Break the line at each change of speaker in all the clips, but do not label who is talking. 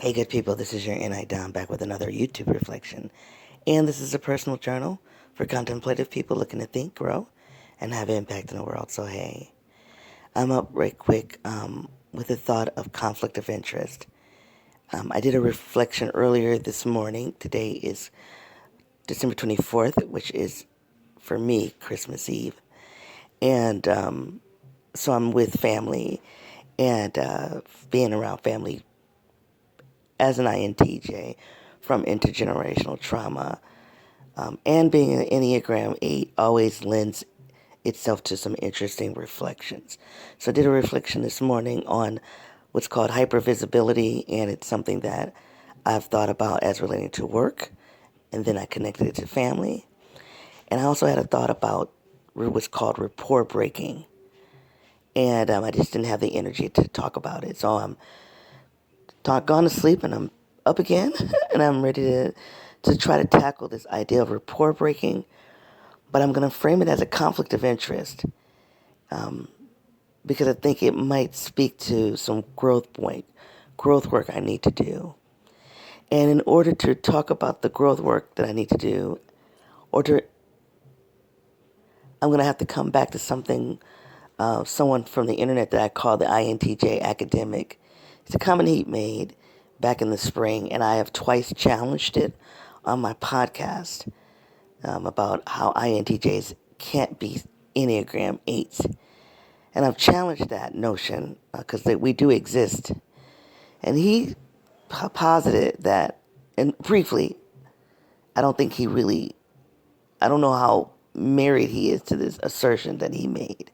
Hey, good people, this is your NI Don back with another YouTube reflection. And this is a personal journal for contemplative people looking to think, grow, and have impact in the world. So, hey, I'm up right quick with the thought of conflict of interest. I did a reflection earlier this morning. Today is December 24th, which is, for me, Christmas Eve. And so I'm with family and being around family as an INTJ from intergenerational trauma, and being an Enneagram 8 always lends itself to some interesting reflections. So I did a reflection this morning on what's called hypervisibility, and it's something that I've thought about as relating to work, and then I connected it to family. And I also had a thought about what's called rapport breaking, and I just didn't have the energy to talk about it. So I'm gone to sleep, and I'm up again, and I'm ready to try to tackle this idea of rapport breaking, but I'm going to frame it as a conflict of interest, because I think it might speak to some growth work I need to do. And in order to talk about the growth work that I need to do, or to, I'm going to have to come back to something, someone from the internet that I call the INTJ academic. It's a comment he made back in the spring, and I have twice challenged it on my podcast, about how INTJs can't be Enneagram 8s. And I've challenged that notion because we do exist. And he posited that, and briefly, I don't think he really, I don't know how married he is to this assertion that he made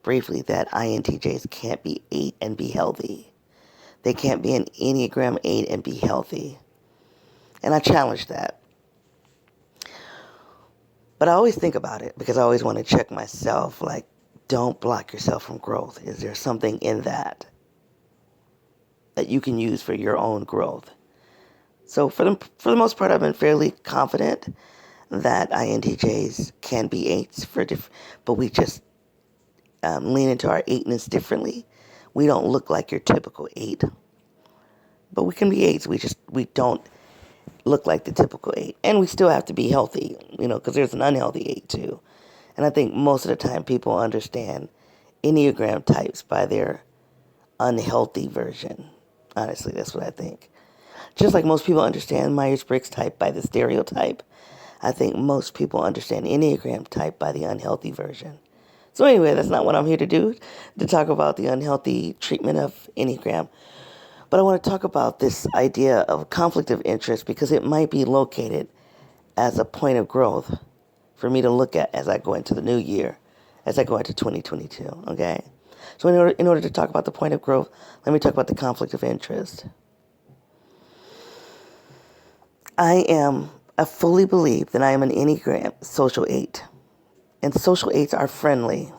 briefly, that INTJs can't be 8 and be healthy. They can't be an Enneagram 8 and be healthy. And I challenged that. But I always think about it because I always want to check myself, like, don't block yourself from growth. Is there something in that you can use for your own growth? So for the most part, I've been fairly confident that INTJs can be 8s but we just lean into our 8ness differently. We don't look like your typical 8, but we can be 8s. We don't look like the typical 8, and we still have to be healthy, because there's an unhealthy 8 too. And I think most of the time people understand Enneagram types by their unhealthy version. Honestly, that's what I think. Just like most people understand Myers-Briggs type by the stereotype, I think most people understand Enneagram type by the unhealthy version. So anyway, that's not what I'm here to do, to talk about the unhealthy treatment of Enneagram. But I want to talk about this idea of conflict of interest because it might be located as a point of growth for me to look at as I go into the new year, as I go into 2022, okay? So in order to talk about the point of growth, let me talk about the conflict of interest. I fully believe that I am an Enneagram social 8. And social 8s are friendly.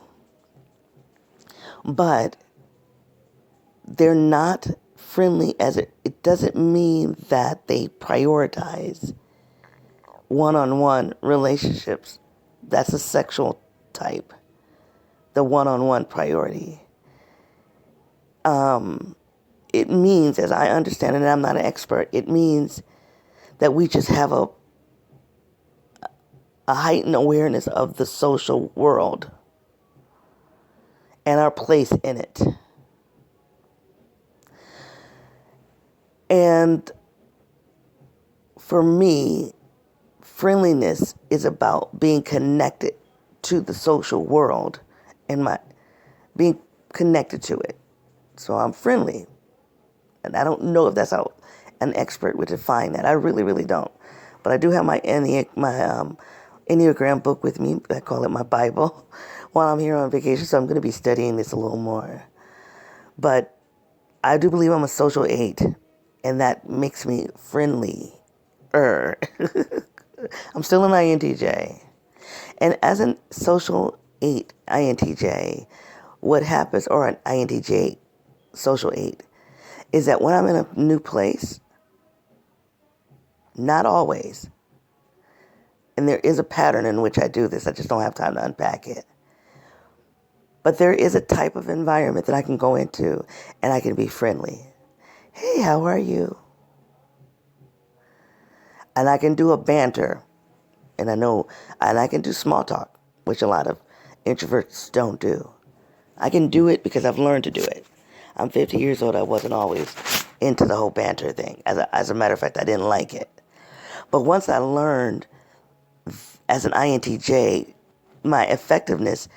But they're not friendly it doesn't mean that they prioritize one-on-one relationships. That's a sexual type. The one-on-one priority. It means, as I understand it, and I'm not an expert, it means that we just have a heightened awareness of the social world and our place in it. And for me, friendliness is about being connected to the social world and being connected to it. So I'm friendly. And I don't know if that's how an expert would define that. I really, really don't. But I do have my Enneagram book with me. I call it my Bible while I'm here on vacation. So I'm going to be studying this a little more. But I do believe I'm a social 8. And that makes me friendly. I'm still an INTJ. And as a social 8 INTJ, what happens, or an INTJ social 8, is that when I'm in a new place, not always, and there is a pattern in which I do this, I just don't have time to unpack it, but there is a type of environment that I can go into and I can be friendly. Hey, how are you? And I can do a banter, and I can do small talk, which a lot of introverts don't do. I can do it because I've learned to do it. I'm 50 years old. I wasn't always into the whole banter thing. As a matter of fact, I didn't like it. But once I learned as an INTJ, my effectiveness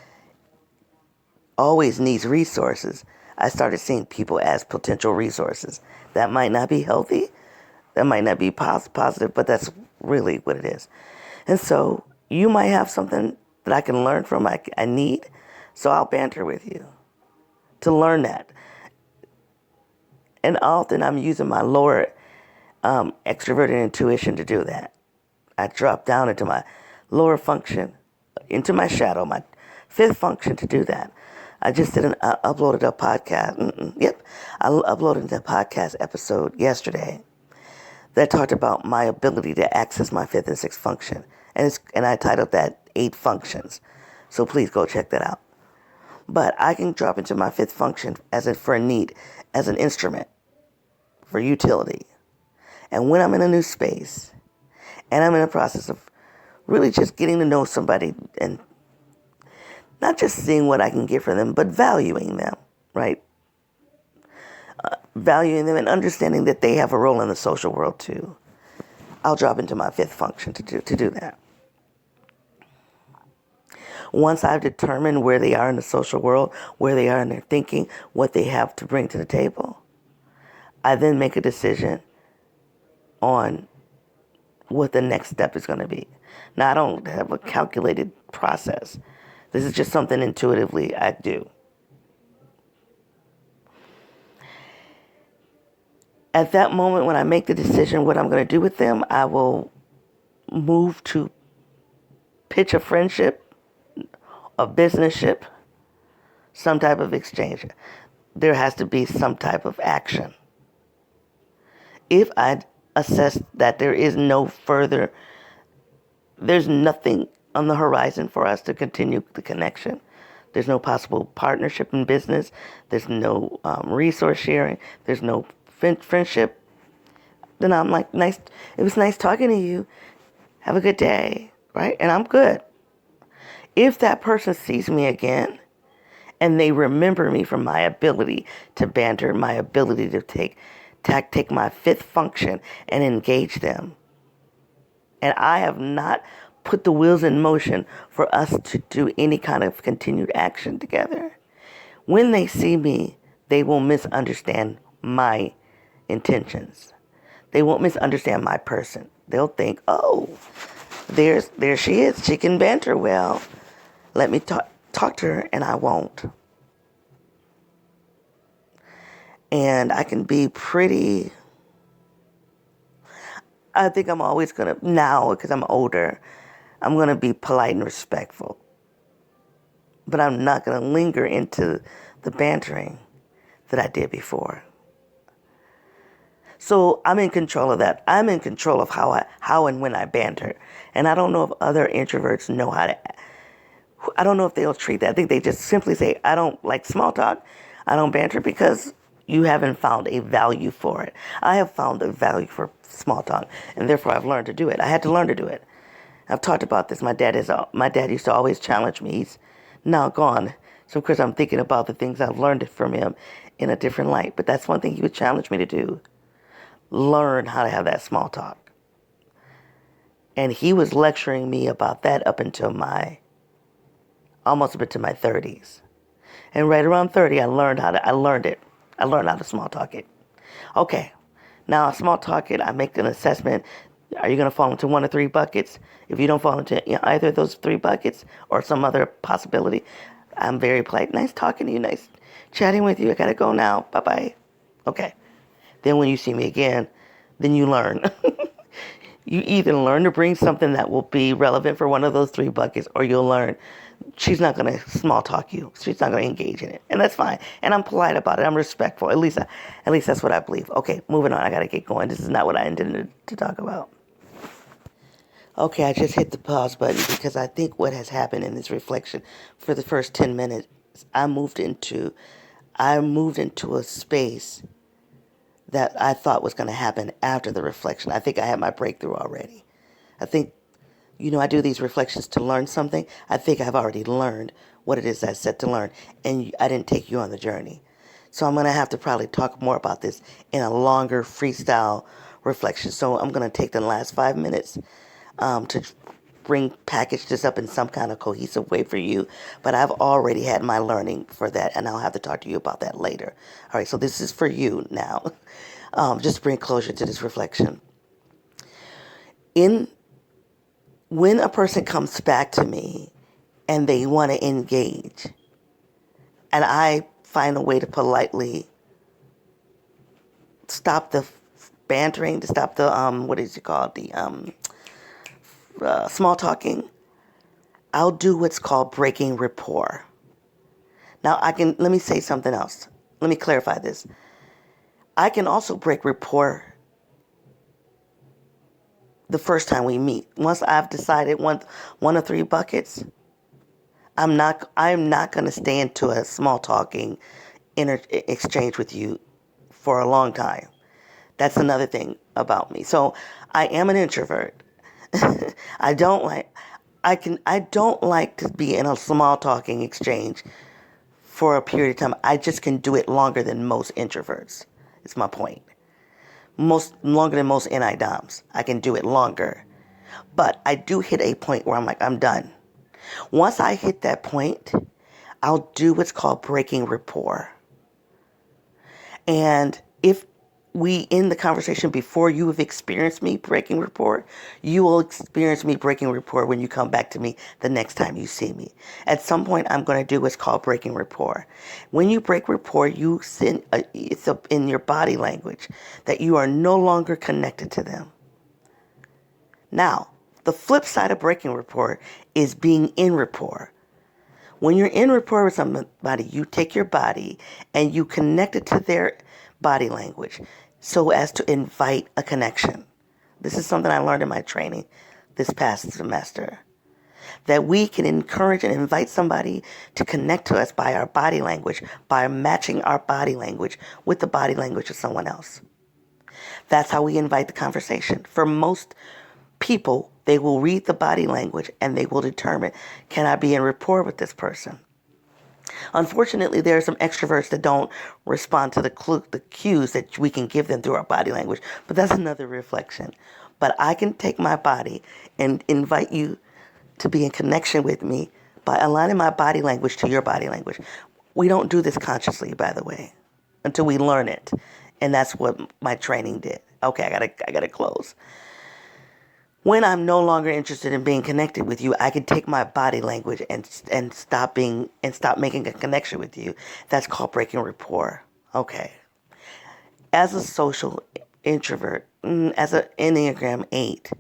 always needs resources. I started seeing people as potential resources. That might not be healthy. That might not be positive, but that's really what it is. And so you might have something that I can learn from, I need. So I'll banter with you to learn that. And often I'm using my lower extroverted intuition to do that. I drop down into my lower function, into my shadow, my fifth function to do that. I just uploaded a podcast. I uploaded a podcast episode yesterday that talked about my ability to access my fifth and sixth function. And I titled that 8 Functions. So please go check that out. But I can drop into my fifth function for a need, as an instrument, for utility. And when I'm in a new space, and I'm in a process of really just getting to know somebody and not just seeing what I can get from them, but valuing them, right? Valuing them and understanding that they have a role in the social world too. I'll drop into my fifth function to do that. Once I've determined where they are in the social world, where they are in their thinking, what they have to bring to the table, I then make a decision on what the next step is going to be. Now, I don't have a calculated process. This is just something intuitively I do. At that moment, when I make the decision what I'm going to do with them, I will move to pitch a friendship, a businessship, some type of exchange. There has to be some type of action. If I assess that there's nothing on the horizon for us to continue the connection, there's no possible partnership in business, there's no resource sharing, there's no friendship, then I'm like, nice. It was nice talking to you. Have a good day, right? And I'm good. If that person sees me again and they remember me from my ability to banter, my ability to take my fifth function and engage them, and I have not put the wheels in motion for us to do any kind of continued action together, when they see me, they will misunderstand my intentions. They won't misunderstand my person. They'll think, oh, there she is. She can banter well. Let me talk to her, and I won't. And I can be pretty... I think I'm always going to, now, because I'm older, I'm going to be polite and respectful. But I'm not going to linger into the bantering that I did before. So I'm in control of that. I'm in control of how and when I banter. And I don't know if other introverts know how to... I don't know if they'll treat that. I think they just simply say, I don't like small talk. I don't banter because you haven't found a value for it. I have found a value for small talk, and therefore I've learned to do it. I had to learn to do it. I've talked about this. My dad used to always challenge me. He's now gone. So of course I'm thinking about the things I've learned from him in a different light. But that's one thing he would challenge me to do. Learn how to have that small talk. And he was lecturing me about that almost up into my 30s. And right around 30, I learned how to small talk it. Okay, now small talk it, I make an assessment. Are you going to fall into one of 3 buckets? If you don't fall into either of those 3 buckets or some other possibility, I'm very polite. Nice talking to you. Nice chatting with you. I got to go now. Bye-bye. Okay. Then when you see me again, then you learn. You either learn to bring something that will be relevant for one of those 3 buckets, or you'll learn she's not going to small talk you. She's not going to engage in it. And that's fine. And I'm polite about it. I'm respectful. At least that's what I believe. Okay, moving on. I got to get going. This is not what I intended to talk about. Okay, I just hit the pause button because I think what has happened in this reflection for the first 10 minutes, I moved into a space that I thought was going to happen after the reflection. I think I had my breakthrough already. I think, I do these reflections to learn something. I think I've already learned what it is I set to learn, and I didn't take you on the journey. So I'm going to have to probably talk more about this in a longer freestyle reflection. So I'm going to take the last 5 minutes to package this up in some kind of cohesive way for you. But I've already had my learning for that, and I'll have to talk to you about that later. All right, so this is for you now. Just to bring closure to this reflection. When a person comes back to me and they want to engage, and I find a way to politely stop the bantering, to stop the what is it called, the small talking, I'll do what's called breaking rapport. Now let me say something else. Let me clarify this. I can also break rapport the first time we meet. Once I've decided one of three buckets, I'm not going to stay into a small talking exchange with you for a long time. That's another thing about me. So I am an introvert. I don't like to be in a small talking exchange for a period of time. I just can do it longer than most introverts. It's my point. Longer than most NI-DOMs. I can do it longer. But I do hit a point where I'm like, I'm done. Once I hit that point, I'll do what's called breaking rapport. And if we end the conversation before you have experienced me breaking rapport, you will experience me breaking rapport when you come back to me the next time you see me. At some point, I'm going to do what's called breaking rapport. When you break rapport, you send it's in your body language that you are no longer connected to them. Now, the flip side of breaking rapport is being in rapport. When you're in rapport with somebody, you take your body and you connect it to their body language so as to invite a connection. This is something I learned in my training this past semester. That we can encourage and invite somebody to connect to us by our body language, by matching our body language with the body language of someone else. That's how we invite the conversation. For most people, they will read the body language and they will determine, can I be in rapport with this person? Unfortunately, there are some extroverts that don't respond to the cues that we can give them through our body language, but that's another reflection. But I can take my body and invite you to be in connection with me by aligning my body language to your body language. We don't do this consciously, by the way, until we learn it. And that's what my training did. Okay, I gotta close. When I'm no longer interested in being connected with you, I can take my body language and stop making a connection with you. That's called breaking rapport. Okay. As a social introvert, as an Enneagram 8,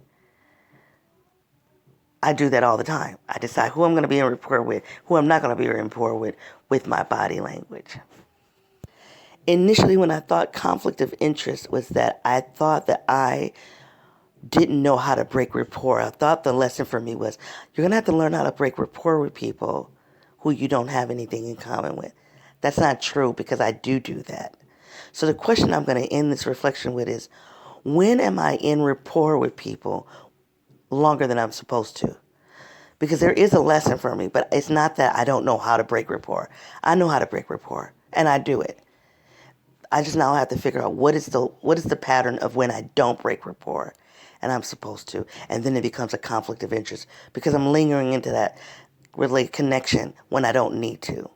I do that all the time. I decide who I'm going to be in rapport with, who I'm not going to be in rapport with my body language. Initially, when I thought conflict of interest was that I thought that I didn't know how to break rapport. I thought the lesson for me was you're going to have to learn how to break rapport with people who you don't have anything in common with. That's not true because I do that. So the question I'm going to end this reflection with is, when am I in rapport with people longer than I'm supposed to? Because there is a lesson for me, but it's not that I don't know how to break rapport. I know how to break rapport, and I do it. I just now have to figure out what is the pattern of when I don't break rapport and I'm supposed to. And then it becomes a conflict of interest because I'm lingering into that connection when I don't need to,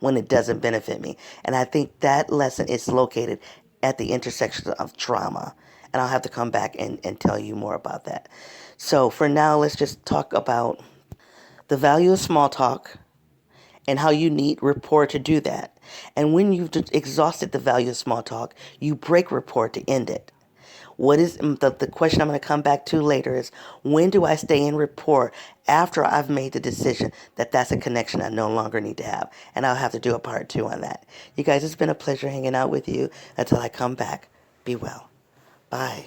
when it doesn't benefit me. And I think that lesson is located at the intersection of trauma. And I'll have to come back and tell you more about that. So for now, let's just talk about the value of small talk and how you need rapport to do that. And when you've exhausted the value of small talk, you break rapport to end it. What is the question I'm going to come back to later is, when do I stay in rapport after I've made the decision that that's a connection I no longer need to have? And I'll have to do a part 2 on that. You guys, it's been a pleasure hanging out with you. Until I come back, be well. Bye.